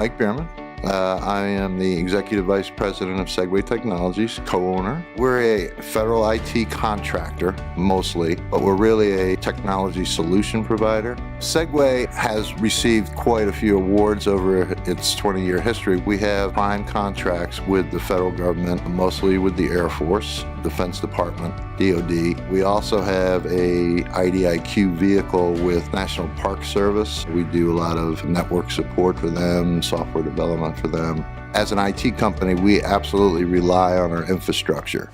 Mike Behrmann. I am the Executive Vice President of Segue Technologies, co-owner. We're a Federal IT Contractor, mostly, but we're really a technology solution provider. Segue has received quite a few awards over its 20-year history. We have prime contracts with the federal government, mostly with the Air Force, Defense Department, DoD. We also have a IDIQ vehicle with National Park Service. We do a lot of network support for them, software development for them. As an IT company, we absolutely rely on our infrastructure.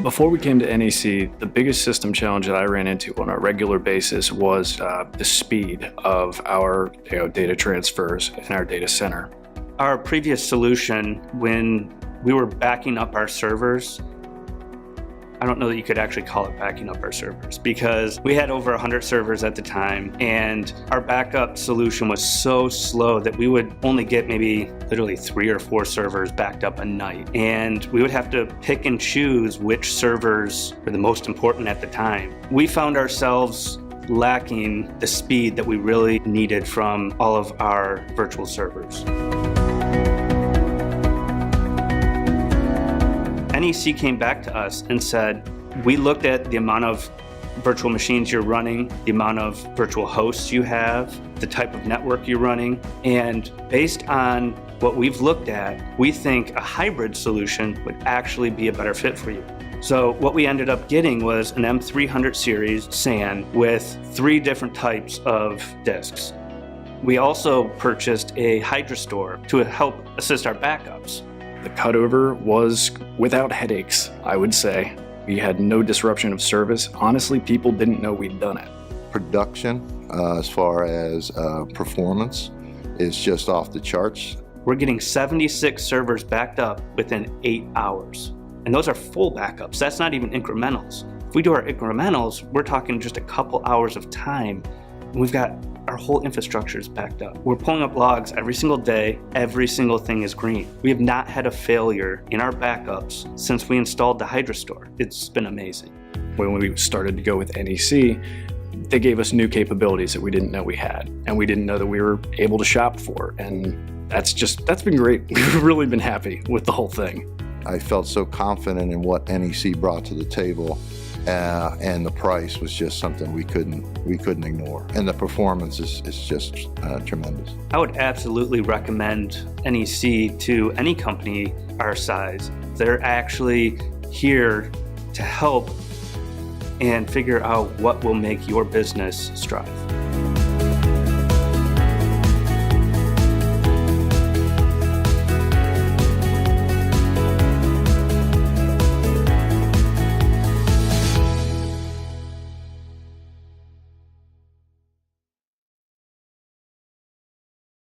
Before we came to NEC, the biggest system challenge that I ran into on a regular basis was the speed of our data transfers in our data center. Our previous solution, when we were backing up our servers, I don't know that you could actually call it backing up our servers because we had over 100 servers at the time, and our backup solution was so slow that we would only get maybe literally 3 or 4 servers backed up a night. And we would have to pick and choose which servers were the most important at the time. We found ourselves lacking the speed that we really needed from all of our virtual servers. NEC came back to us and said, we looked at the amount of virtual machines you're running, the amount of virtual hosts you have, the type of network you're running, and based on what we've looked at, we think a hybrid solution would actually be a better fit for you. So what we ended up getting was an M300 series SAN with 3 different types of disks. We also purchased a HYDRAstor to help assist our backups. The cutover was without headaches, I would say. We had no disruption of service. Honestly, people didn't know we'd done it. Production, as far as performance, is just off the charts. We're getting 76 servers backed up within 8 hours. And those are full backups. That's not even incrementals. If we do our incrementals, we're talking just a couple hours of time. And we've got our whole infrastructure is backed up. We're pulling up logs every single day. Every single thing is green. We have not had a failure in our backups since we installed the HYDRAstor. It's been amazing. When we started to go with NEC, they gave us new capabilities that we didn't know we had, and we didn't know that we were able to shop for. And that's been great. We've really been happy with the whole thing. I felt so confident in what NEC brought to the table. And the price was just something we couldn't ignore. And the performance is just tremendous. I would absolutely recommend NEC to any company our size. They're actually here to help and figure out what will make your business strive.